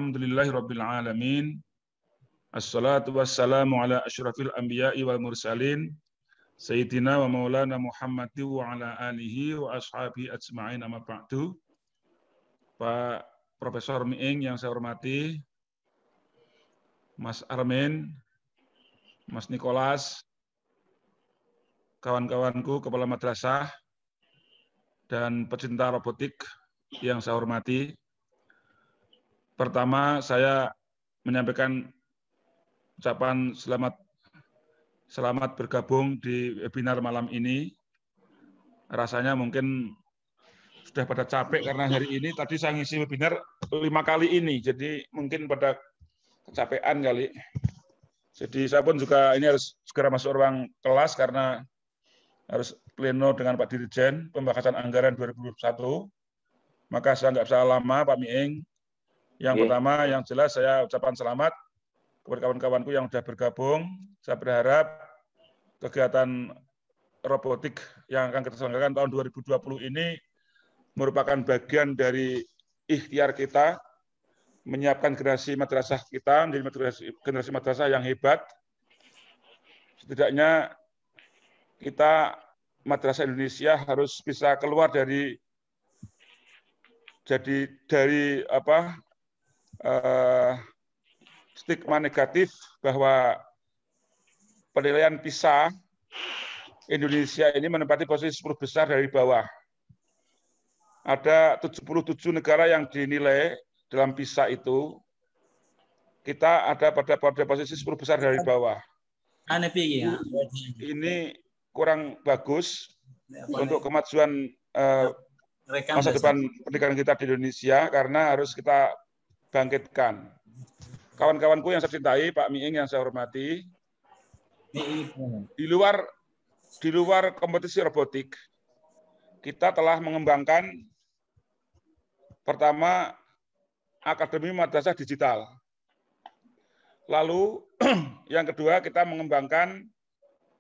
Alhamdulillahirabbil alamin. Assalatu wassalamu ala asyrafil anbiya'i wal mursalin sayyidina wa maulana Muhammadin wa ala alihi wa ashabihi ajma'in, amma ba'du. Pak Profesor Miing yang saya hormati, Mas Armin, Mas Nikolas, kawan-kawanku kepala madrasah dan pecinta robotik yang saya hormati. Pertama, saya menyampaikan ucapan selamat bergabung di webinar malam ini. Rasanya mungkin sudah pada capek karena hari ini tadi saya ngisi webinar 5 kali ini, jadi mungkin pada kecapean kali. Jadi saya pun juga ini harus segera masuk ruang kelas karena harus pleno dengan Pak Dirjen pembahasan anggaran 2021. Maka saya nggak bisa lama, Pak Miing. Yang pertama, yang jelas saya ucapan selamat kepada kawan-kawanku yang sudah bergabung. Saya berharap kegiatan robotik yang akan kita selenggarakan tahun 2020 ini merupakan bagian dari ikhtiar kita menyiapkan generasi madrasah kita menjadi generasi madrasah yang hebat. Setidaknya kita madrasah Indonesia harus bisa keluar dari stigma negatif bahwa penilaian PISA Indonesia ini menempati posisi 10 besar dari bawah. Ada 77 negara yang dinilai dalam PISA itu, kita ada pada posisi 10 besar dari bawah. Ini kurang bagus untuk kemajuan masa depan pendidikan kita di Indonesia, karena harus kita bangkitkan. Kawan-kawanku yang saya cintai, Pak Miing yang saya hormati, di luar kompetisi robotik, kita telah mengembangkan pertama Akademi Madrasah Digital. Lalu yang kedua kita mengembangkan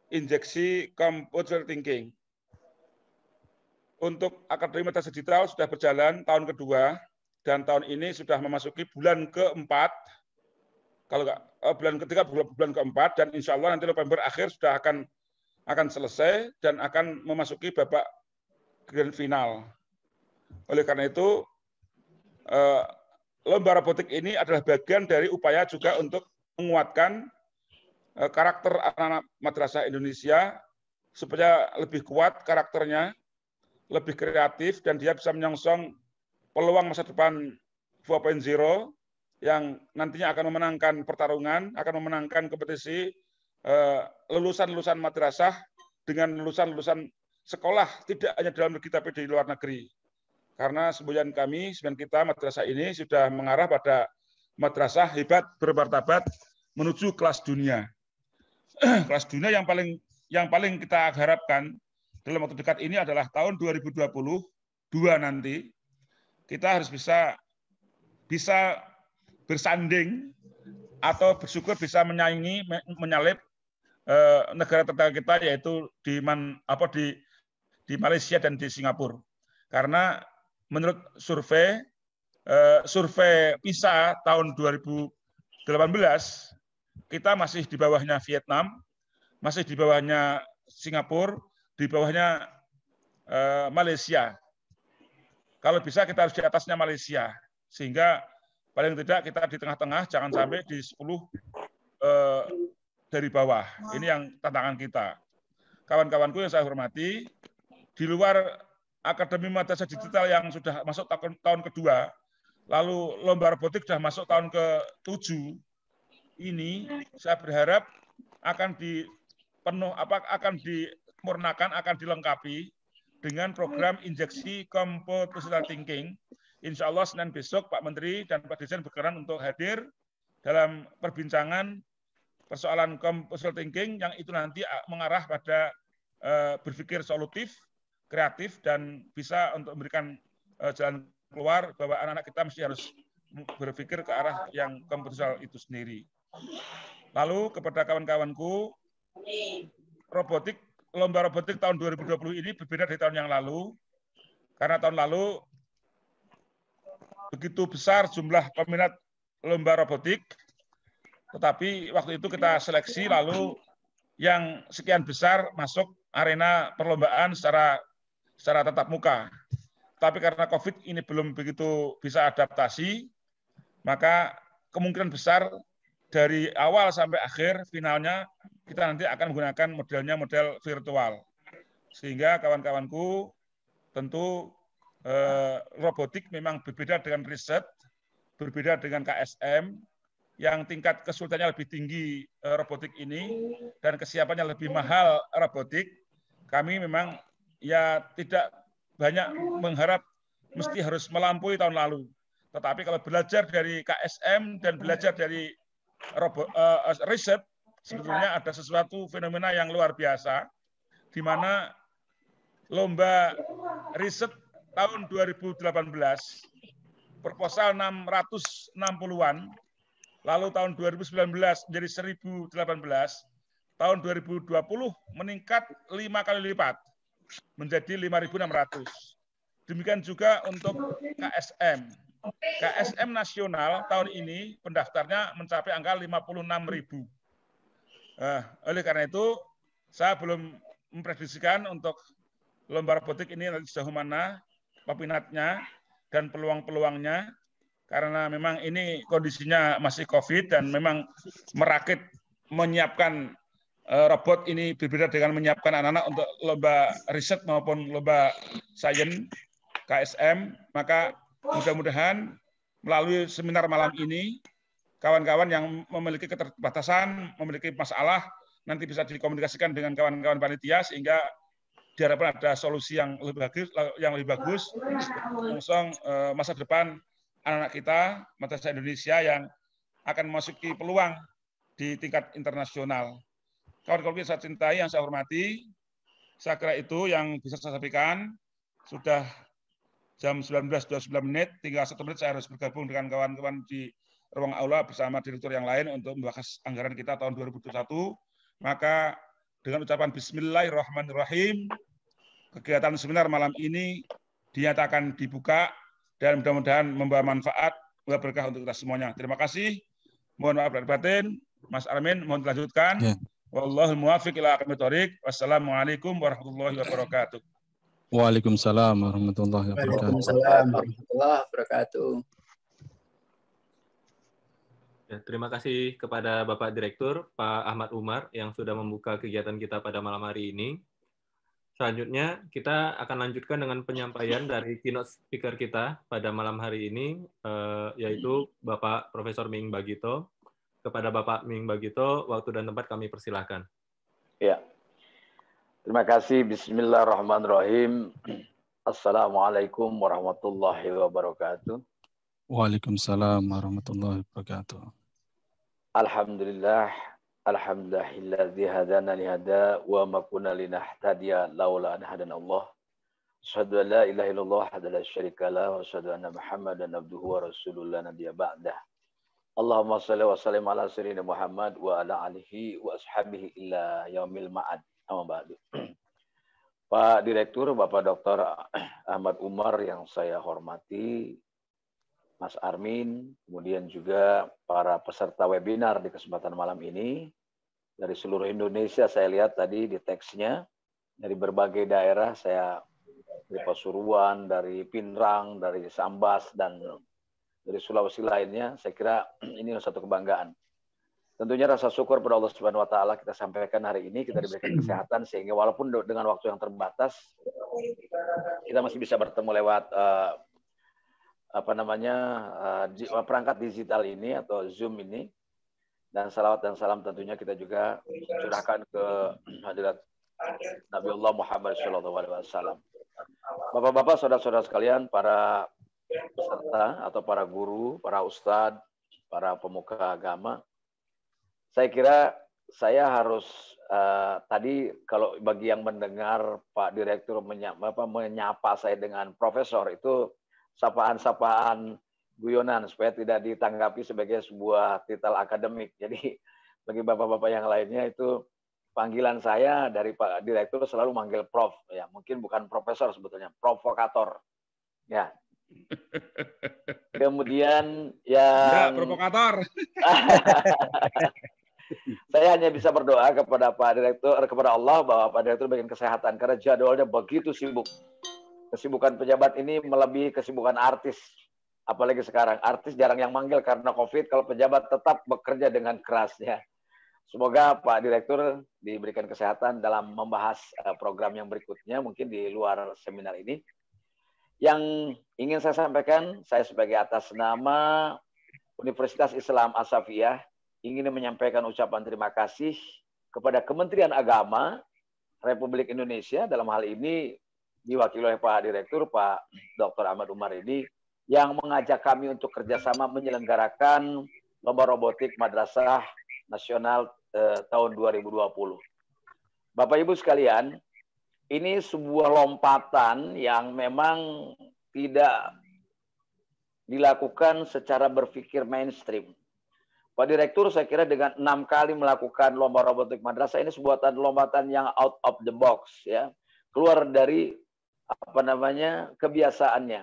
injeksi computer thinking. Untuk Akademi Madrasah Digital sudah berjalan tahun kedua dan tahun ini sudah memasuki bulan keempat. Kalau nggak bulan ketiga, bulan keempat, dan insya Allah nanti November akhir sudah akan selesai dan akan memasuki babak grand final. Oleh karena itu, lomba robotik ini adalah bagian dari upaya juga untuk menguatkan karakter anak-anak madrasah Indonesia supaya lebih kuat karakternya, lebih kreatif, dan dia bisa menyongsong peluang masa depan 4.0 yang nantinya akan memenangkan pertarungan, akan memenangkan kompetisi lulusan-lulusan madrasah dengan lulusan-lulusan sekolah, tidak hanya dalam negeri tapi di luar negeri. Karena semboyan kita madrasah ini sudah mengarah pada madrasah hebat bermartabat menuju kelas dunia. Kelas dunia yang paling kita harapkan dalam waktu dekat ini adalah tahun 2022 nanti kita harus bisa bersanding atau bersyukur bisa menyalip negara tetangga kita, yaitu di Malaysia dan di Singapura. Karena menurut survei PISA tahun 2018 kita masih di bawahnya Vietnam, masih di bawahnya Singapura, di bawahnya Malaysia. Kalau bisa kita harus di atasnya Malaysia, sehingga paling tidak kita di tengah-tengah, jangan sampai di 10 dari bawah. Ini yang tantangan kita. Kawan-kawanku yang saya hormati, di luar Akademi Madrasah Digital yang sudah masuk tahun kedua, lalu lomba robotik sudah masuk tahun ke-7, ini saya berharap akan disempurnakan, akan dilengkapi dengan program injeksi computational thinking. Insya Allah Senin besok Pak Menteri dan Pak Dirjen berkenan untuk hadir dalam perbincangan persoalan computational thinking yang itu nanti mengarah pada berpikir solutif, kreatif, dan bisa untuk memberikan jalan keluar bahwa anak-anak kita mesti harus berpikir ke arah yang computational itu sendiri. Lalu kepada kawan-kawanku, lomba robotik tahun 2020 ini berbeda dari tahun yang lalu, karena tahun lalu begitu besar jumlah peminat lomba robotik, tetapi waktu itu kita seleksi lalu yang sekian besar masuk arena perlombaan secara tatap muka. Tapi karena COVID ini belum begitu bisa adaptasi, maka kemungkinan besar dari awal sampai akhir finalnya kita nanti akan menggunakan modelnya model virtual. Sehingga kawan-kawanku tentu robotik memang berbeda dengan riset, berbeda dengan KSM, yang tingkat kesulitannya lebih tinggi robotik ini dan kesiapannya lebih mahal robotik. Kami memang ya tidak banyak mengharap mesti harus melampaui tahun lalu. Tetapi kalau belajar dari KSM dan belajar dari riset, sebetulnya ada sesuatu fenomena yang luar biasa, di mana lomba riset tahun 2018, proposal 660-an, lalu tahun 2019 menjadi 1018, tahun 2020 meningkat 5 kali lipat, menjadi 5.600. Demikian juga untuk KSM. KSM nasional tahun ini pendaftarnya mencapai angka 56.000. Oleh karena itu, saya belum memprediksikan untuk lomba robotik ini nanti sejauh mana peminatnya dan peluang-peluangnya, karena memang ini kondisinya masih COVID dan memang merakit menyiapkan robot ini berbeda dengan menyiapkan anak-anak untuk lomba riset maupun lomba sains KSM. Maka mudah-mudahan melalui seminar malam ini, kawan-kawan yang memiliki keterbatasan, memiliki masalah, nanti bisa dikomunikasikan dengan kawan-kawan panitia sehingga diharapkan ada solusi yang lebih bagus menyongsong masa depan anak-anak kita, masyarakat Indonesia yang akan memasuki peluang di tingkat internasional. Kawan-kawan yang saya cintai, yang saya hormati, saya kira itu yang bisa saya sampaikan. Sudah jam 19.29 menit, tinggal 1 menit saya harus bergabung dengan kawan-kawan di ruang aula bersama direktur yang lain untuk membahas anggaran kita tahun 2021. Maka dengan ucapan Bismillahirrahmanirrahim, kegiatan seminar malam ini dinyatakan dibuka dan mudah-mudahan membawa manfaat, membawa berkah untuk kita semuanya. Terima kasih. Mohon maaf lahir batin. Mas Armin, mohon dilanjutkan. Ya. Wallahul muwaffiq ila aqwamit thoriq. Wassalamualaikum warahmatullahi wabarakatuh. Waalaikumsalam warahmatullahi wabarakatuh. Waalaikumsalam warahmatullahi wabarakatuh. Ya, terima kasih kepada Bapak Direktur, Pak Ahmad Umar, yang sudah membuka kegiatan kita pada malam hari ini. Selanjutnya, kita akan lanjutkan dengan penyampaian dari keynote speaker kita pada malam hari ini, yaitu Bapak Profesor Ming Bagito. Kepada Bapak Ming Bagito, waktu dan tempat kami persilahkan. Ya, terima kasih. Bismillahirrahmanirrahim. Assalamualaikum warahmatullahi wabarakatuh. Waalaikumsalam warahmatullahi wabarakatuh. Alhamdulillah. Alhamdulillahilladzi hadana lihada wa ma kunna linahtadiya laula an hadana Allah. Asyhadu an la ilaha illallah wahdahu la syarika lah wa asyhadu anna Muhammadan abduhu wa rasulullah nabiyya ba'dah. Allahumma shalli wa sallim ala sayyidina Muhammad wa ala alihi wa ashabihi illa yaumil ma'ad. Amma ba'du. Pak Direktur, Bapak Dr. Ahmad Umar yang saya hormati, Mas Armin, kemudian juga para peserta webinar di kesempatan malam ini, dari seluruh Indonesia saya lihat tadi di teksnya, dari berbagai daerah, saya dari Pasuruan, dari Pinrang, dari Sambas, dan dari Sulawesi lainnya, saya kira ini satu kebanggaan. Tentunya rasa syukur pada Allah Subhanahu wa Ta'ala kita sampaikan hari ini, kita diberikan kesehatan, sehingga walaupun dengan waktu yang terbatas, kita masih bisa bertemu lewat perangkat digital ini atau Zoom ini. Dan salawat dan salam tentunya kita juga curahkan ke hadirat Nabi Allah Muhammad SAW. Bapak-bapak, saudara-saudara sekalian, para peserta atau para guru, para ustadz, para pemuka agama, saya kira saya harus tadi kalau bagi yang mendengar Pak Direktur menyapa saya dengan profesor, itu sapaan-sapaan guyonan supaya tidak ditanggapi sebagai sebuah titel akademik. Jadi bagi bapak-bapak yang lainnya itu panggilan saya dari Pak Direktur selalu manggil Prof. Ya, mungkin bukan profesor sebetulnya, provokator. Ya, Kemudian Ya, yang provokator. saya hanya bisa berdoa kepada Pak Direktur, kepada Allah bahwa Pak Direktur berikan kesehatan karena jadwalnya begitu sibuk. Kesibukan pejabat ini melebihi kesibukan artis. Apalagi sekarang, artis jarang yang manggil karena COVID, kalau pejabat tetap bekerja dengan kerasnya. Semoga Pak Direktur diberikan kesehatan dalam membahas program yang berikutnya, mungkin di luar seminar ini. Yang ingin saya sampaikan, saya sebagai atas nama Universitas Islam As-Safiyah ingin menyampaikan ucapan terima kasih kepada Kementerian Agama Republik Indonesia, dalam hal ini diwakili oleh Pak Direktur, Pak Dr. Ahmad Umar ini, yang mengajak kami untuk kerjasama menyelenggarakan lomba robotik Madrasah Nasional tahun 2020. Bapak Ibu sekalian, ini sebuah lompatan yang memang tidak dilakukan secara berpikir mainstream. Pak Direktur, saya kira dengan 6 kali melakukan lomba robotik madrasah, ini sebuah lompatan yang out of the box, ya, keluar dari kebiasaannya.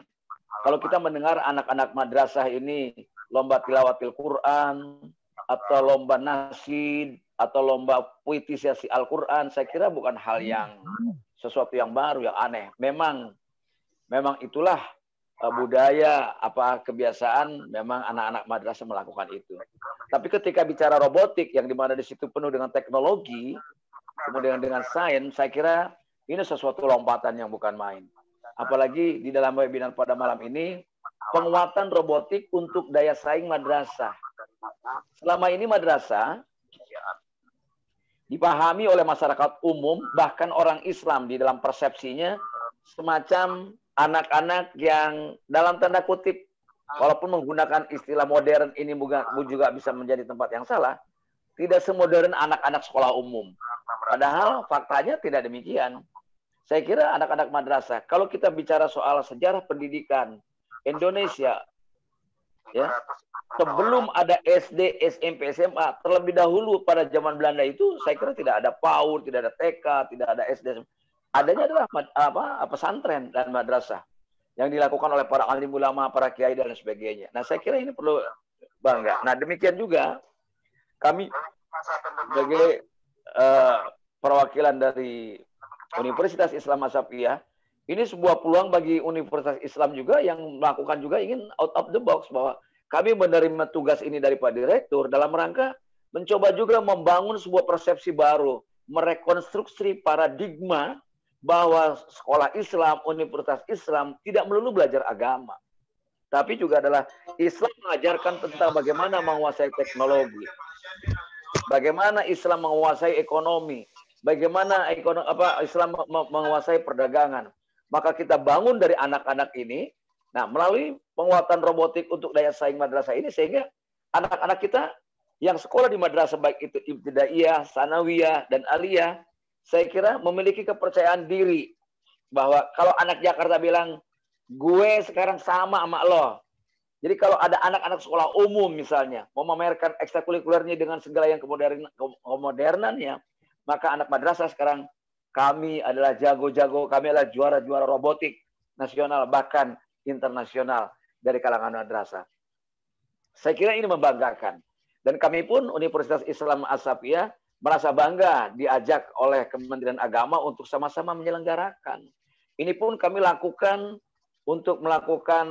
Kalau kita mendengar anak-anak madrasah ini lomba tilawatil Quran atau lomba nasyid atau lomba puitisasi Al-Quran, saya kira bukan hal yang sesuatu yang baru, yang aneh. Memang itulah budaya, kebiasaan, memang anak-anak madrasah melakukan itu. Tapi ketika bicara robotik yang dimana di situ penuh dengan teknologi, kemudian dengan sains, saya kira ini sesuatu lompatan yang bukan main. Apalagi di dalam webinar pada malam ini, penguatan robotik untuk daya saing madrasah. Selama ini madrasah dipahami oleh masyarakat umum, bahkan orang Islam di dalam persepsinya semacam anak-anak yang dalam tanda kutip, walaupun menggunakan istilah modern ini juga bisa menjadi tempat yang salah, tidak semodern anak-anak sekolah umum. Padahal faktanya tidak demikian. Saya kira anak-anak madrasah, kalau kita bicara soal sejarah pendidikan Indonesia, ya, sebelum ada SD, SMP, SMA, terlebih dahulu pada zaman Belanda itu, saya kira tidak ada PAUD, tidak ada TK, tidak ada SD. Adanya adalah pesantren dan madrasah yang dilakukan oleh para alim ulama, para kiai dan sebagainya. Nah, saya kira ini perlu bangga. Nah, demikian juga kami sebagai perwakilan dari Universitas Islam As-Safiyah, ini sebuah peluang bagi Universitas Islam juga yang melakukan juga ingin out of the box, bahwa kami menerima tugas ini dari Pak Direktur dalam rangka mencoba juga membangun sebuah persepsi baru, merekonstruksi paradigma bahwa sekolah Islam, Universitas Islam tidak melulu belajar agama, tapi juga adalah Islam mengajarkan tentang bagaimana menguasai teknologi, bagaimana Islam menguasai ekonomi, bagaimana Islam menguasai perdagangan. Maka kita bangun dari anak-anak ini, nah, melalui penguatan robotik untuk daya saing madrasah ini, sehingga anak-anak kita yang sekolah di madrasah, baik itu ibtidaiyah, sanawiyah, dan aliyah, saya kira memiliki kepercayaan diri bahwa kalau anak Jakarta bilang, gue sekarang sama lo. Jadi kalau ada anak-anak sekolah umum misalnya, mau memamerkan ekstrakurikulernya dengan segala yang kemodernannya, maka anak madrasah sekarang, kami adalah jago-jago, kami adalah juara-juara robotik nasional, bahkan internasional dari kalangan madrasah. Saya kira ini membanggakan. Dan kami pun Universitas Islam As-Safiyah merasa bangga diajak oleh Kementerian Agama untuk sama-sama menyelenggarakan. Ini pun kami lakukan untuk melakukan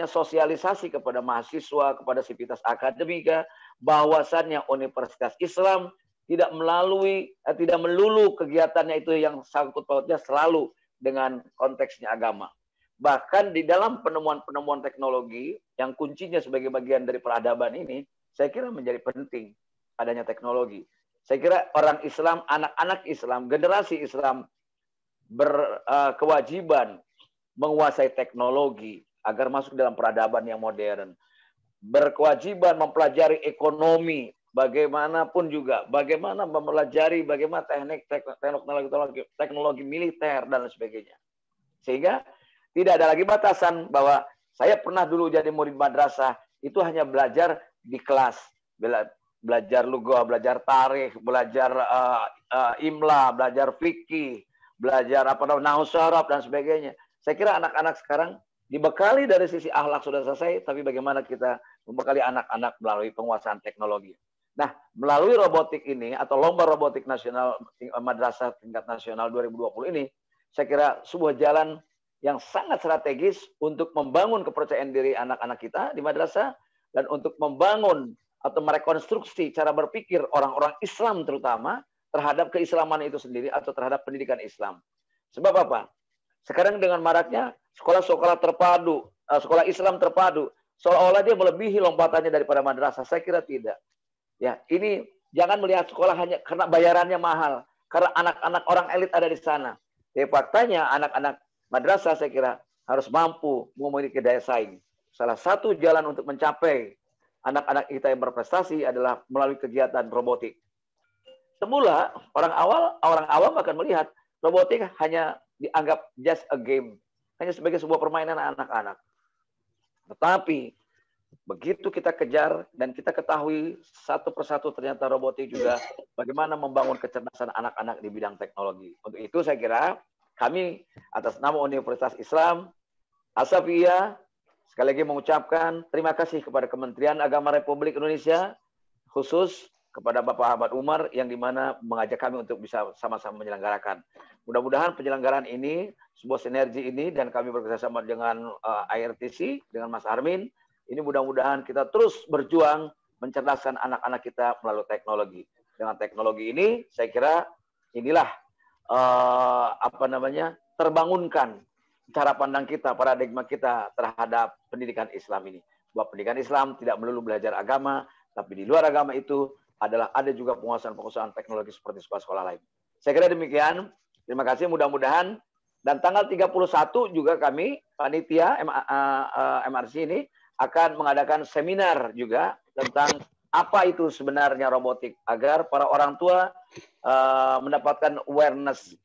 sosialisasi kepada mahasiswa, kepada sivitas akademika, bahwasannya Universitas Islam tidak melulu kegiatannya itu yang sangkut pautnya selalu dengan konteksnya agama. Bahkan di dalam penemuan-penemuan teknologi yang kuncinya sebagai bagian dari peradaban ini, saya kira menjadi penting adanya teknologi. Saya kira orang Islam, anak-anak Islam, generasi Islam berkewajiban menguasai teknologi agar masuk dalam peradaban yang modern. Berkewajiban mempelajari ekonomi, bagaimanapun juga, bagaimana mempelajari bagaimana teknologi militer dan sebagainya. Sehingga tidak ada lagi batasan bahwa saya pernah dulu jadi murid madrasah, itu hanya belajar di kelas. Belajar lughah, belajar tarikh, belajar imla, belajar fikih, belajar nahwu syaraf dan sebagainya. Saya kira anak-anak sekarang Dibekali dari sisi akhlak sudah selesai, tapi bagaimana kita membekali anak-anak melalui penguasaan teknologi. Nah, melalui robotik ini atau lomba robotik nasional madrasah tingkat nasional 2020 ini, saya kira sebuah jalan yang sangat strategis untuk membangun kepercayaan diri anak-anak kita di madrasah dan untuk membangun atau merekonstruksi cara berpikir orang-orang Islam terutama terhadap keislaman itu sendiri atau terhadap pendidikan Islam. Sebab apa? Sekarang dengan maraknya sekolah-sekolah terpadu, sekolah Islam terpadu, seolah-olah dia melebihi lompatannya daripada madrasah. Saya kira tidak. Ya, ini jangan melihat sekolah hanya karena bayarannya mahal, karena anak-anak orang elit ada di sana. Tapi faktanya anak-anak madrasah saya kira harus mampu memiliki daya saing. Salah satu jalan untuk mencapai anak-anak kita yang berprestasi adalah melalui kegiatan robotik. Semula orang awam akan melihat robotik hanya dianggap just a game, hanya sebagai sebuah permainan anak-anak. Tetapi begitu kita kejar dan kita ketahui satu persatu ternyata robotik juga bagaimana membangun kecerdasan anak-anak di bidang teknologi. Untuk itu saya kira kami atas nama Universitas Islam As-Safiyah sekali lagi mengucapkan terima kasih kepada Kementerian Agama Republik Indonesia, khusus kepada Bapak Ahmad Umar yang dimana mengajak kami untuk bisa sama-sama menyelenggarakan. Mudah-mudahan penyelenggaraan ini, sebuah sinergi ini, dan kami bekerjasama dengan IRTC, dengan Mas Armin, ini mudah-mudahan kita terus berjuang mencerdaskan anak-anak kita melalui teknologi. Dengan teknologi ini, saya kira inilah terbangunkan cara pandang kita, paradigma kita terhadap pendidikan Islam ini. Bahwa pendidikan Islam tidak melulu belajar agama, tapi di luar agama itu adalah ada juga penguasaan-penguasaan teknologi seperti sekolah-sekolah lain. Saya kira demikian. Terima kasih, mudah-mudahan. Dan tanggal 31 juga kami, panitia MRC ini, akan mengadakan seminar juga tentang apa itu sebenarnya robotik, agar para orang tua mendapatkan awareness,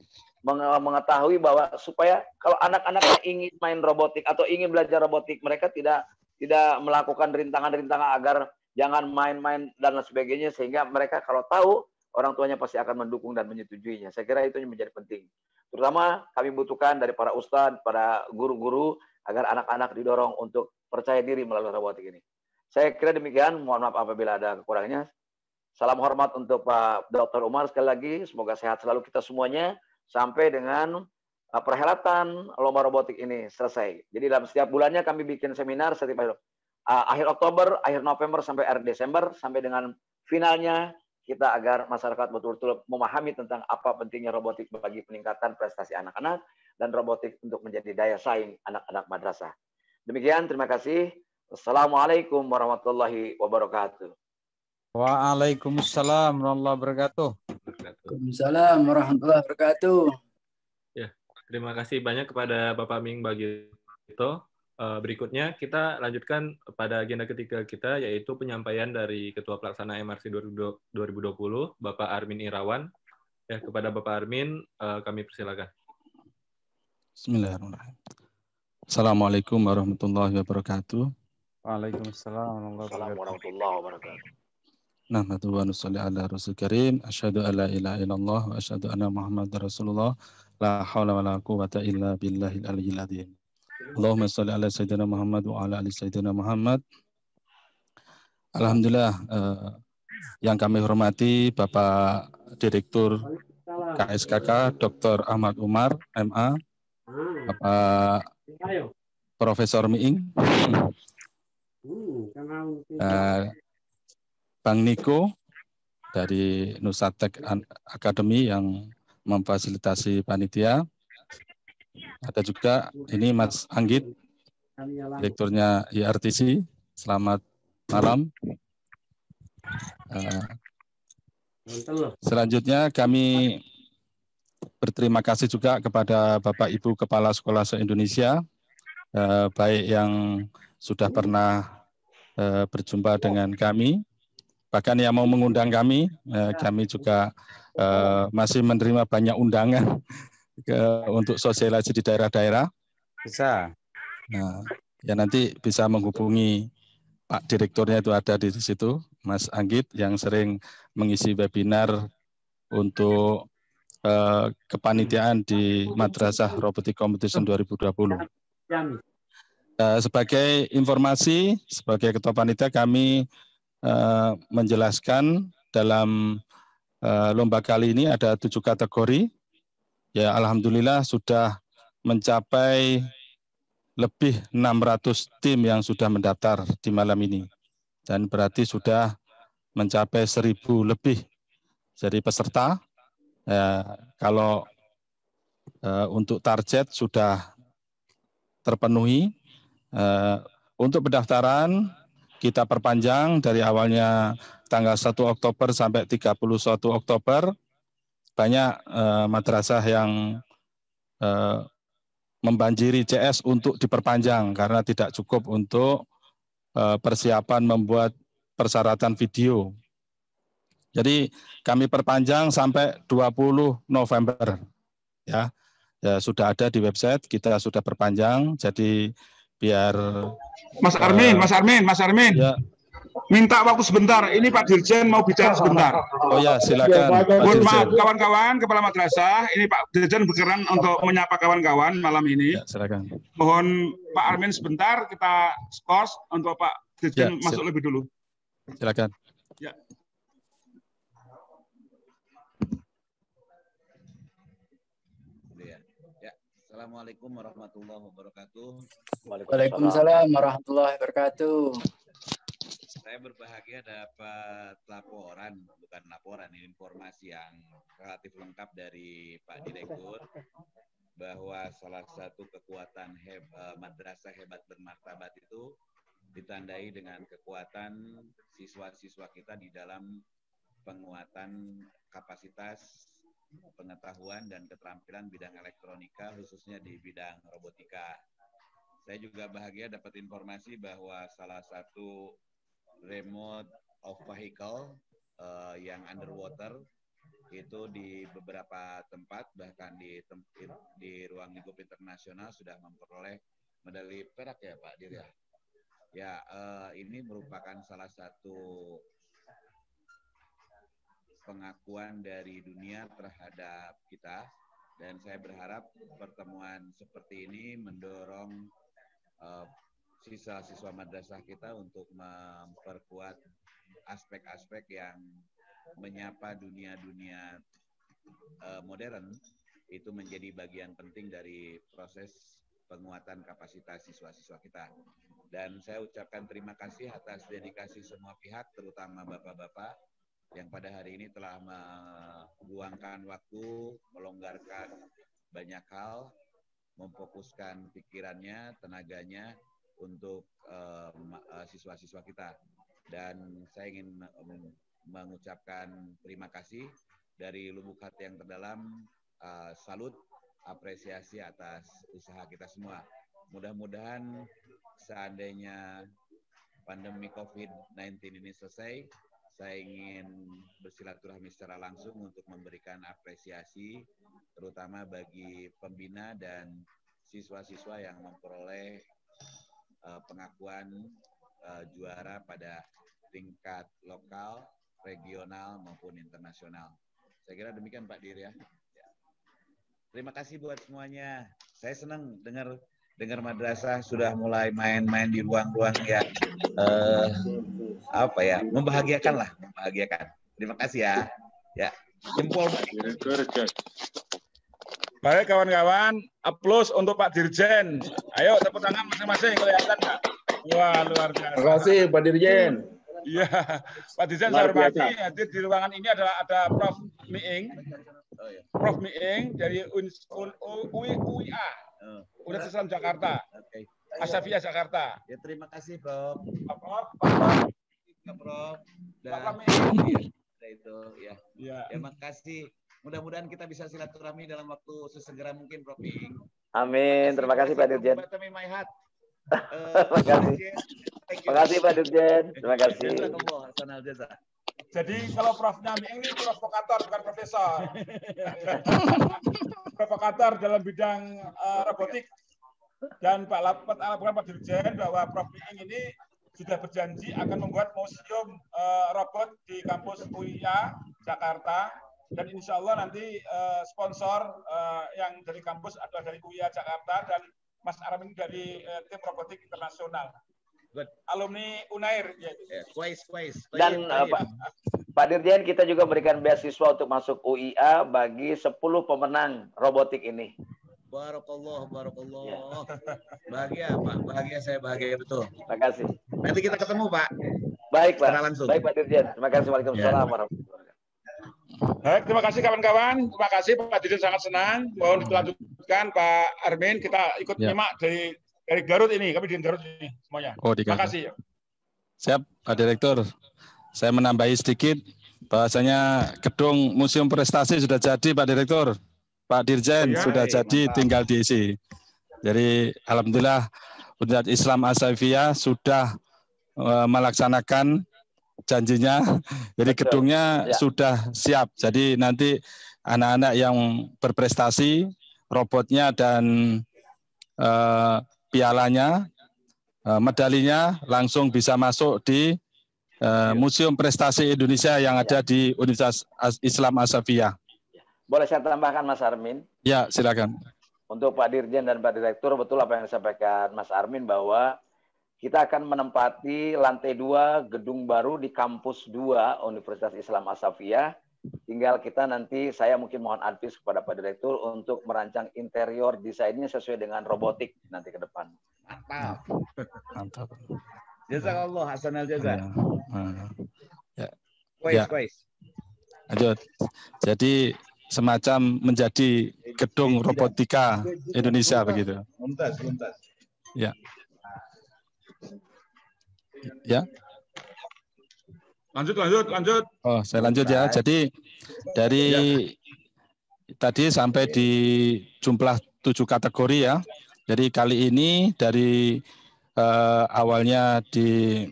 mengetahui bahwa supaya kalau anak-anak ingin main robotik atau ingin belajar robotik, mereka tidak melakukan rintangan-rintangan agar jangan main-main dan lain sebagainya, sehingga mereka kalau tahu orang tuanya pasti akan mendukung dan menyetujuinya. Saya kira itu menjadi penting. Terutama kami butuhkan dari para ustadz, para guru-guru agar anak-anak didorong untuk percaya diri melalui robotik ini. Saya kira demikian. Mohon maaf apabila ada kekurangannya. Salam hormat untuk Pak Dr. Umar sekali lagi. Semoga sehat selalu kita semuanya sampai dengan perhelatan lomba robotik ini selesai. Jadi dalam setiap bulannya kami bikin seminar setiap akhir Oktober, akhir November sampai akhir Desember, sampai dengan finalnya kita agar masyarakat betul-betul memahami tentang apa pentingnya robotik bagi peningkatan prestasi anak-anak dan robotik untuk menjadi daya saing anak-anak madrasah. Demikian, terima kasih. Assalamualaikum warahmatullahi wabarakatuh. Waalaikumsalam warahmatullahi wabarakatuh. Waalaikumsalam warahmatullahi wabarakatuh. Ya, terima kasih banyak kepada Bapak Ming Bagito. Berikutnya kita lanjutkan pada agenda ketiga kita, yaitu penyampaian dari Ketua Pelaksana MRC 2020, Bapak Armin Irawan. Ya, kepada Bapak Armin, kami persilakan. Bismillahirrahmanirrahim. Assalamualaikum warahmatullahi wabarakatuh. Waalaikumsalam warahmatullahi wabarakatuh. Nahmadu wa nusalli ala rasul karim. Asyhadu an la ilaha illallah wa asyhadu anna Muhammadar Rasulullah. La haula wa la quwwata illa billahil aliyyil azim. Allahumma shalli ala sayyidina Muhammad wa ala ali sayyidina Muhammad. Alhamdulillah, yang kami hormati Bapak Direktur KSKK Dr. Ahmad Umar, MA, Bapak Profesor Miing, Bang Niko dari Nusatek Academy yang memfasilitasi panitia. Ada juga ini Mas Anggit, direkturnya IRTC. Selamat malam. Selanjutnya kami berterima kasih juga kepada Bapak Ibu Kepala Sekolah se-Indonesia, baik yang sudah pernah berjumpa dengan kami, bahkan yang mau mengundang kami juga masih menerima banyak undangan untuk sosialisasi di daerah-daerah. Bisa. Nah, ya nanti bisa menghubungi Pak Direkturnya, itu ada di situ, Mas Anggit, yang sering mengisi webinar untuk kepanitiaan di Madrasah Robotic Competition 2020. Sebagai informasi, sebagai Ketua Panitia kami menjelaskan dalam lomba kali ini ada 7 kategori. Ya, alhamdulillah sudah mencapai lebih 600 tim yang sudah mendaftar di malam ini. Dan berarti sudah mencapai 1.000 lebih jadi peserta. Kalau untuk target sudah terpenuhi. Untuk pendaftaran kita perpanjang dari awalnya tanggal 1 Oktober sampai 31 Oktober. Banyak madrasah yang membanjiri CS untuk diperpanjang karena tidak cukup untuk persiapan membuat persyaratan video. Jadi kami perpanjang sampai 20 November. Ya, sudah ada di website, kita sudah perpanjang. Jadi biar Mas Armin. Ya. Minta waktu sebentar. Ini Pak Dirjen mau bicara sebentar. Oh ya, silakan. Mohon maaf kawan-kawan kepala madrasah. Ini Pak Dirjen berkenan untuk menyapa kawan-kawan malam ini. Ya, silakan. Mohon Pak Armin sebentar, kita skors untuk Pak Dirjen masuk lebih dulu. Silakan. Ya. Assalamualaikum warahmatullahi wabarakatuh. Waalaikumsalam warahmatullahi wabarakatuh. Saya berbahagia dapat laporan, bukan laporan, informasi yang relatif lengkap dari Pak Direktur bahwa salah satu kekuatan madrasah hebat bermartabat itu ditandai dengan kekuatan siswa-siswa kita di dalam penguatan kapasitas pengetahuan dan keterampilan bidang elektronika, khususnya di bidang robotika. Saya juga bahagia dapat informasi bahwa salah satu remote of vehicle yang underwater itu di beberapa tempat, bahkan di ruang lingkup internasional sudah memperoleh medali perak ya Pak Dir ya. Ya, ini merupakan salah satu pengakuan dari dunia terhadap kita, dan saya berharap pertemuan seperti ini mendorong siswa-siswa madrasah kita untuk memperkuat aspek-aspek yang menyapa dunia-dunia modern, itu menjadi bagian penting dari proses penguatan kapasitas siswa-siswa kita. Dan saya ucapkan terima kasih atas dedikasi semua pihak, terutama bapak-bapak yang pada hari ini telah meluangkan waktu, melonggarkan banyak hal, memfokuskan pikirannya, tenaganya untuk siswa-siswa kita. Dan saya ingin mengucapkan terima kasih dari lubuk hati yang terdalam, salut, apresiasi atas usaha kita semua. Mudah-mudahan seandainya pandemi COVID-19 ini selesai, saya ingin bersilaturahmi secara langsung untuk memberikan apresiasi terutama bagi pembina dan siswa-siswa yang memperoleh pengakuan juara pada tingkat lokal, regional maupun internasional. Saya kira demikian Pak Dir ya. Terima kasih buat semuanya. Saya senang dengar madrasah sudah mulai main-main di ruang-ruang yang membahagiakan lah, membahagiakan. Terima kasih ya. Ya, jempol. Baik kawan-kawan, aplaus untuk Pak Dirjen. Ayo tepuk tangan masing-masing, kelihatan nggak? Wah, luar biasa. Terima kasih Pak Dirjen. Iya, Pak Dirjen saya hormati. Hadir di ruangan ini ada Prof. Miing. Prof. Miing dari UIA. Universitas Islam Jakarta. Oke. Asafia Jakarta. Ya, terima kasih, Prof. Prof. Prof. Dan itu ya. Ya. Terima kasih. Mudah-mudahan kita bisa silaturahmi dalam waktu sesegera mungkin, Prof. Amin. Terima kasih Pak Dirjen. Terima kasih Pak Dirjen. Terima kasih. Jadi kalau Prof-nya ini provokator bukan profesor. Provokator dalam bidang robotik. Dan Pak Dirjen bahwa Prof Miing ini sudah berjanji akan membuat museum robot di kampus UIA Jakarta, dan insya Allah nanti sponsor yang dari kampus adalah dari UIA Jakarta, dan Mas Armin dari tim robotik internasional. Good. Alumni Unair. Ya. Kuis. Dan Pak Dirjen, kita juga berikan beasiswa untuk masuk UIA bagi 10 pemenang robotik ini. Barakallah. Bahagia Pak, bahagia betul. Terima kasih. Nanti kita ketemu Pak. Baik Pak. Langsung. Baik Pak Dirjen. Terima kasih. Waalaikumsalam warahmatullahi wabarakatuh. Baik, terima kasih kawan-kawan. Terima kasih Pak Dirjen, sangat senang. Mohon dilanjutkan Pak Armin. Kita ikut nyimak dari Garut ini. Kami di Garut ini semuanya. Terima kasih. Siap Pak Direktur. Saya menambahi sedikit bahwasanya gedung Museum Prestasi sudah jadi Pak Direktur. Pak Dirjen sudah jadi, mantap. Tinggal diisi. Jadi alhamdulillah Universitas Islam As-Saifiyah sudah melaksanakan janjinya. Jadi gedungnya sudah siap. Jadi nanti anak-anak yang berprestasi, robotnya dan pialanya, medalinya langsung bisa masuk di Museum Prestasi Indonesia yang ada di Universitas Islam As-Saifiyah. Boleh saya tambahkan Mas Armin? Ya, silakan. Untuk Pak Dirjen dan Pak Direktur, betul apa yang disampaikan Mas Armin bahwa kita akan menempati lantai 2 gedung baru di kampus 2 Universitas Islam As-Saifiyah. Tinggal kita nanti, saya mungkin mohon advis kepada Pak Direktur untuk merancang interior desainnya sesuai dengan robotik nanti ke depan. Mantap. Jazakallah hasanal jaza. Kuis. Lanjut. Jadi semacam menjadi gedung robotika Indonesia begitu. Mumtaz. Ya. Lanjut. Oh, saya lanjut ya. Jadi dari tadi sampai di jumlah 7 kategori ya. Jadi kali ini dari awalnya di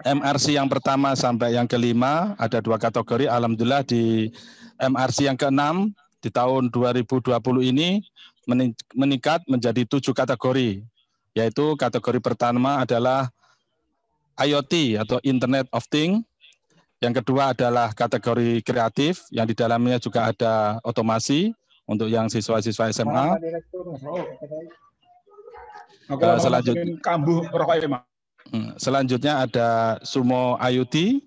MRC yang pertama sampai yang kelima ada 2 kategori. Alhamdulillah di MRC yang ke-6 di tahun 2020 ini meningkat menjadi 7 kategori. Yaitu kategori pertama adalah IoT atau Internet of Things. Yang kedua adalah kategori kreatif yang di dalamnya juga ada otomasi untuk yang siswa-siswa SMA. Selanjutnya ada Sumo IoT.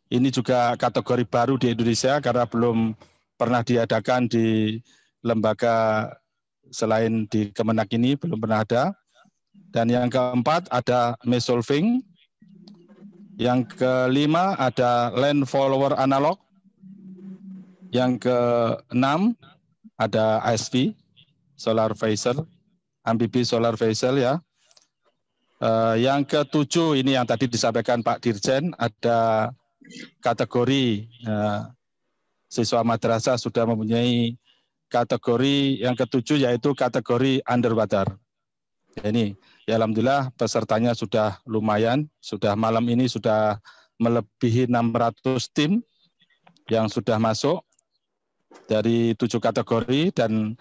Ini juga kategori baru di Indonesia karena belum pernah diadakan di lembaga selain di Kemenak ini, belum pernah ada. Dan yang keempat ada Mesolving. Yang kelima ada Land Follower Analog. Yang keenam ada ASV, Solar Vessel, Amfibi Solar Vessel ya. Yang ketujuh ini yang tadi disampaikan Pak Dirjen, ada kategori siswa madrasah sudah mempunyai kategori yang ketujuh yaitu kategori underwater. Ini ya alhamdulillah pesertanya sudah lumayan, sudah malam ini sudah melebihi 600 tim yang sudah masuk dari 7 kategori dan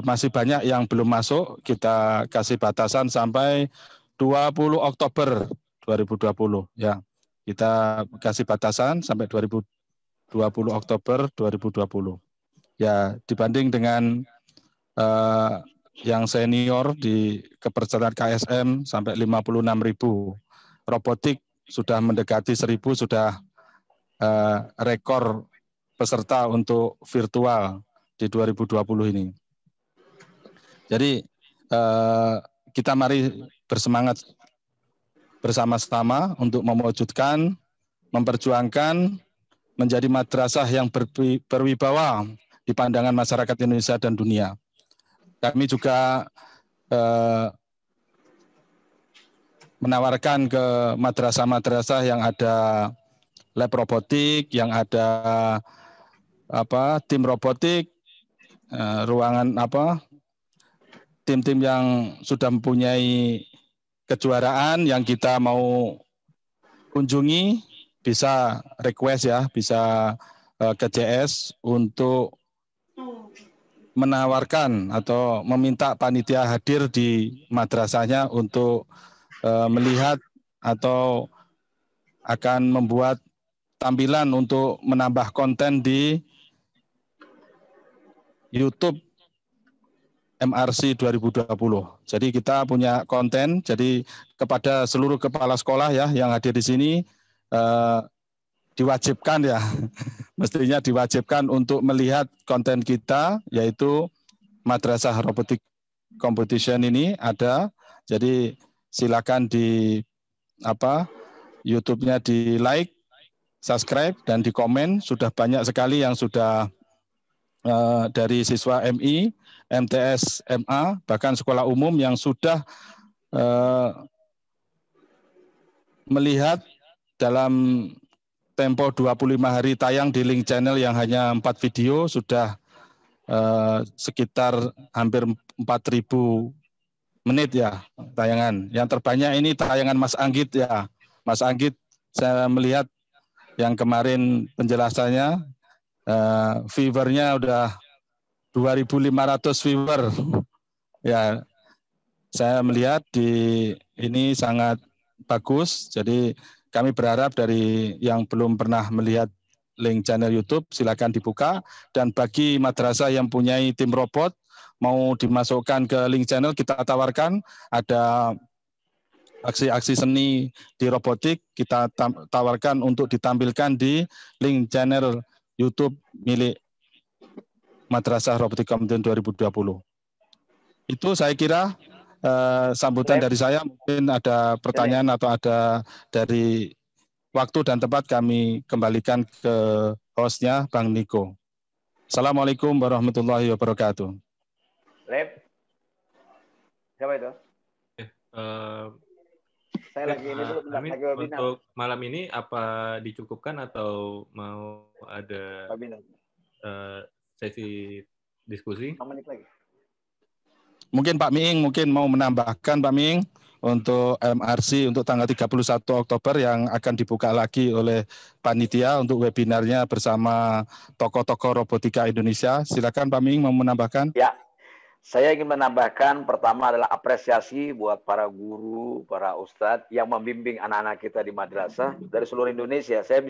masih banyak yang belum masuk. Kita kasih batasan sampai 20 Oktober 2020 ya. Kita kasih batasan sampai 2020 Oktober 2020. Ya, dibanding dengan yang senior di kepesertaan KSM sampai 56.000. Robotik sudah mendekati 1.000, sudah rekor peserta untuk virtual di 2020 ini. Jadi kita mari bersemangat bersama-sama untuk mewujudkan, memperjuangkan menjadi madrasah yang berwibawa di pandangan masyarakat Indonesia dan dunia. Kami juga menawarkan ke madrasah-madrasah yang ada lab robotik, yang ada tim robotik, ruangan tim-tim yang sudah mempunyai kejuaraan yang kita mau kunjungi, bisa request ya, bisa ke CS untuk menawarkan atau meminta panitia hadir di madrasahnya untuk melihat atau akan membuat tampilan untuk menambah konten di YouTube MRC 2020. Jadi kita punya konten, jadi kepada seluruh kepala sekolah ya yang hadir di sini diwajibkan ya, mestinya diwajibkan untuk melihat konten kita, yaitu Madrasah Robotik Competition ini ada. Jadi silakan di YouTube-nya di like, subscribe, dan di komen. Sudah banyak sekali yang sudah dari siswa MI, MTS, MA, bahkan sekolah umum yang sudah melihat dalam tempo 25 hari tayang di link channel yang hanya 4 video, sudah sekitar hampir 4.000 menit ya tayangan. Yang terbanyak ini tayangan Mas Anggit ya. Mas Anggit, saya melihat yang kemarin penjelasannya, viewernya udah 2.500 viewer. Ya, saya melihat di ini sangat bagus. Jadi kami berharap dari yang belum pernah melihat link channel YouTube, silakan dibuka. Dan bagi madrasah yang punya tim robot, mau dimasukkan ke link channel, kita tawarkan ada aksi-aksi seni di robotik, kita tawarkan untuk ditampilkan di link channel YouTube milik Madrasah Robotik Competition 2020. Itu saya kira sambutan dari saya. Mungkin ada pertanyaan atau ada dari waktu dan tempat, kami kembalikan ke hostnya Bang Niko. Assalamualaikum warahmatullahi wabarakatuh. Lep. Siapa itu? Saya lagi ini dulu, lagi webinar. Untuk malam ini apa dicukupkan atau mau ada sesi diskusi? 5 menit lagi. Mungkin Pak Miing mungkin mau menambahkan, Pak Miing, untuk MRC untuk tanggal 31 Oktober yang akan dibuka lagi oleh panitia untuk webinarnya bersama tokoh-tokoh robotika Indonesia. Silakan Pak Miing mau menambahkan. Ya. Saya ingin menambahkan, pertama adalah apresiasi buat para guru, para ustadz yang membimbing anak-anak kita di madrasah dari seluruh Indonesia. Saya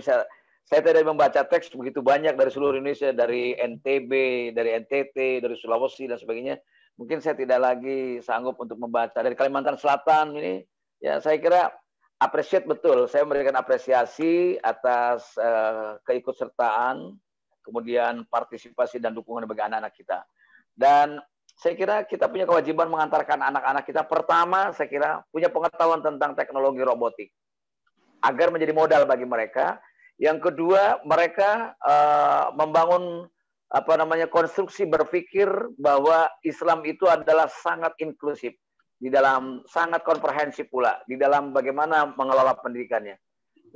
tidak membaca teks begitu banyak dari seluruh Indonesia, dari NTB, dari NTT, dari Sulawesi dan sebagainya. Mungkin saya tidak lagi sanggup untuk membaca. Dari Kalimantan Selatan ini, ya saya kira appreciate betul. Saya memberikan apresiasi atas keikutsertaan, kemudian partisipasi dan dukungan bagi anak-anak kita. Dan saya kira kita punya kewajiban mengantarkan anak-anak kita. Pertama, saya kira punya pengetahuan tentang teknologi robotik agar menjadi modal bagi mereka. Yang kedua, mereka membangun konstruksi berpikir bahwa Islam itu adalah sangat inklusif, di dalam sangat komprehensif pula di dalam bagaimana mengelola pendidikannya.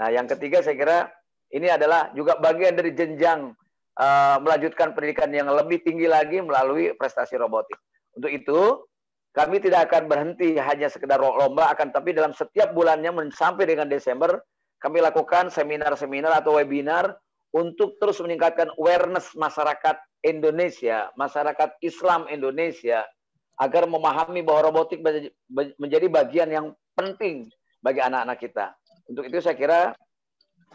Nah, yang ketiga saya kira ini adalah juga bagian dari jenjang melanjutkan pendidikan yang lebih tinggi lagi melalui prestasi robotik. Untuk itu, kami tidak akan berhenti hanya sekedar lomba, tapi dalam setiap bulannya sampai dengan Desember, kami lakukan seminar-seminar atau webinar untuk terus meningkatkan awareness masyarakat Indonesia, masyarakat Islam Indonesia, agar memahami bahwa robotik menjadi bagian yang penting bagi anak-anak kita. Untuk itu saya kira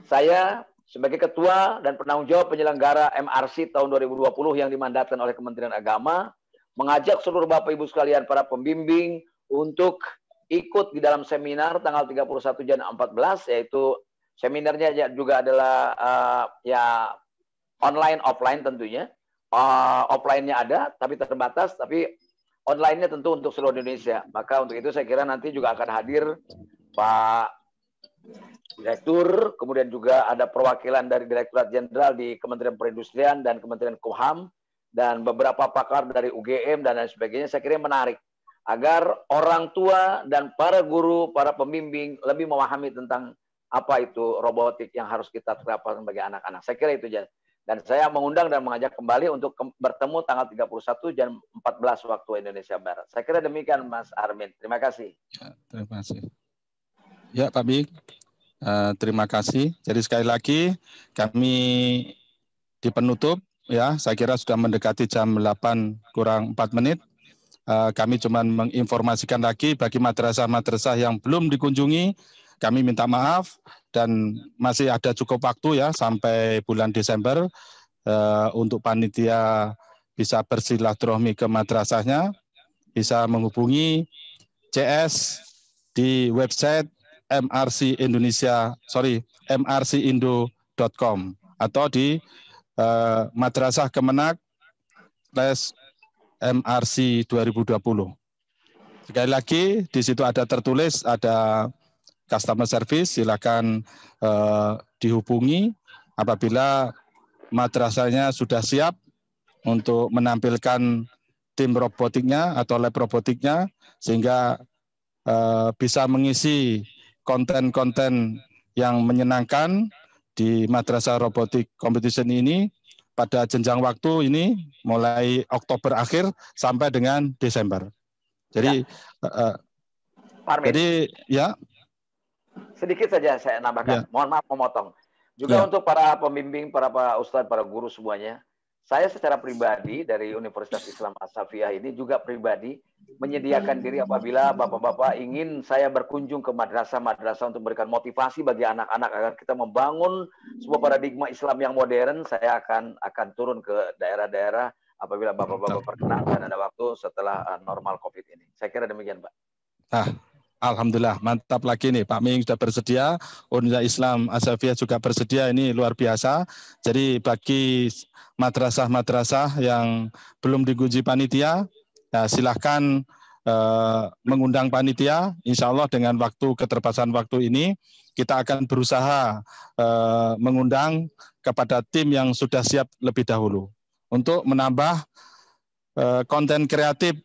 saya sebagai ketua dan penanggung jawab penyelenggara MRC tahun 2020 yang dimandatkan oleh Kementerian Agama, mengajak seluruh Bapak Ibu sekalian para pembimbing untuk ikut di dalam seminar tanggal 31 Januari 14, yaitu seminarnya juga adalah ya online offline tentunya. Offline-nya ada tapi terbatas, tapi online-nya tentu untuk seluruh Indonesia. Maka untuk itu saya kira nanti juga akan hadir Pak Direktur, kemudian juga ada perwakilan dari Direktorat Jenderal di Kementerian Perindustrian dan Kementerian Kumham, dan beberapa pakar dari UGM dan lain sebagainya. Saya kira menarik agar orang tua dan para guru, para pembimbing lebih memahami tentang apa itu robotik yang harus kita terapkan bagi anak-anak. Saya kira itu, dan saya mengundang dan mengajak kembali untuk bertemu tanggal 31 jam 14 waktu Indonesia Barat. Saya kira demikian, Mas Armin. Terima kasih. Ya, terima kasih. Ya, Pak Bik. Terima kasih. Jadi sekali lagi kami di penutup ya, saya kira sudah mendekati jam 8 kurang 4 menit. Kami cuma menginformasikan lagi bagi madrasah-madrasah yang belum dikunjungi, kami minta maaf dan masih ada cukup waktu ya sampai bulan Desember untuk panitia bisa bersilaturahmi ke madrasahnya. bisa menghubungi CS di website mrcindo.com atau di Madrasah Kemenak /MRC 2020. Sekali lagi di situ ada tertulis, ada customer service, silakan dihubungi apabila madrasahnya sudah siap untuk menampilkan tim robotiknya atau lab robotiknya, sehingga bisa mengisi konten-konten yang menyenangkan di Madrasah Robotik Competition ini pada jenjang waktu ini mulai Oktober akhir sampai dengan Desember. Jadi, jadi ya. Sedikit saja saya nambahkan. Ya. Mohon maaf memotong. Juga untuk para pembimbing, para ustadz, para guru semuanya. Saya secara pribadi dari Universitas Islam As-Safiyah ini juga pribadi menyediakan diri apabila bapak-bapak ingin saya berkunjung ke madrasah-madrasah untuk memberikan motivasi bagi anak-anak agar kita membangun sebuah paradigma Islam yang modern. Saya akan turun ke daerah-daerah apabila bapak-bapak berkenan dan ada waktu setelah normal COVID ini. Saya kira demikian, Pak. Alhamdulillah, mantap lagi nih, Pak Ming sudah bersedia, Universitas Islam As-Safiyah juga bersedia, ini luar biasa. Jadi bagi madrasah-madrasah yang belum dikunjungi panitia, ya silahkan mengundang panitia. Insya Allah dengan keterbatasan waktu ini, kita akan berusaha mengundang kepada tim yang sudah siap lebih dahulu untuk menambah konten kreatif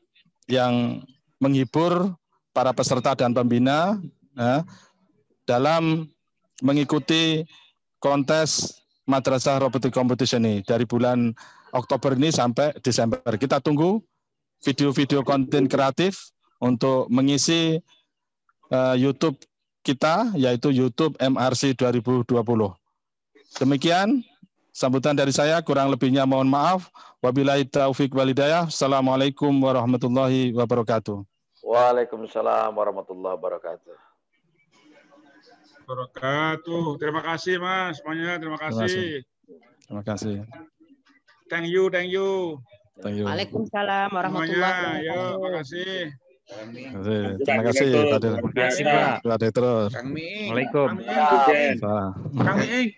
yang menghibur para peserta dan pembina dalam mengikuti kontes Madrasah Robotic Competition ini dari bulan Oktober ini sampai Desember. Kita tunggu video-video konten kreatif untuk mengisi YouTube kita, yaitu YouTube MRC 2020. Demikian sambutan dari saya, kurang lebihnya mohon maaf. Wabillahi taufiq walhidayah. Assalamualaikum warahmatullahi wabarakatuh. Waalaikumsalam warahmatullahi wabarakatuh. Terima kasih Mas, semuanya terima kasih. Terima kasih. Thank you. Waalaikumsalam warahmatullahi wabarakatuh. Terima kasih. Terima kasih Pak Dir. Terima kasih Pak. Pak Direktur. Kang Ming. Assalamualaikum. Kang Miing.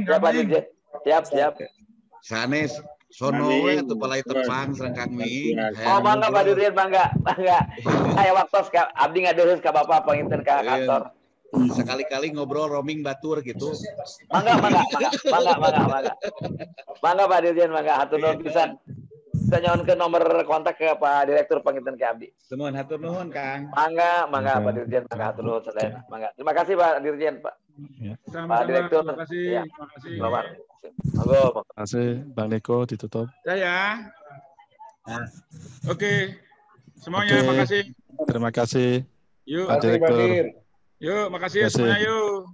Pak Dirjen. Siap. Sanes. Sono we atuh palai tepang sareng Kang Ming. Bangga Pak Dirjen, bangga. Saya waktu abdi ngadeus ka Bapak panginten ka kantor. Sekali-kali ngobrol roaming batur gitu. Bangga. Bangga Pak Dirjen, bangga. Hatur nuhun pisan. Saya nyaon ke nomor kontak ke Pak Direktur panginten ke abdi. Nuhun, hatur nuhun Kang. Bangga Pak Dirjen, bangga hatur nuhun sadaya. Bangga. Terima kasih Pak Dirjen, Pak. Pak Direktur. Terima kasih. Terima kasih, Bang Niko, ditutup. Ya. Oke. Semuanya, terima kasih. Terima kasih. Yuk, Pak Direktur. Yuk, makasih ya semuanya, yuk.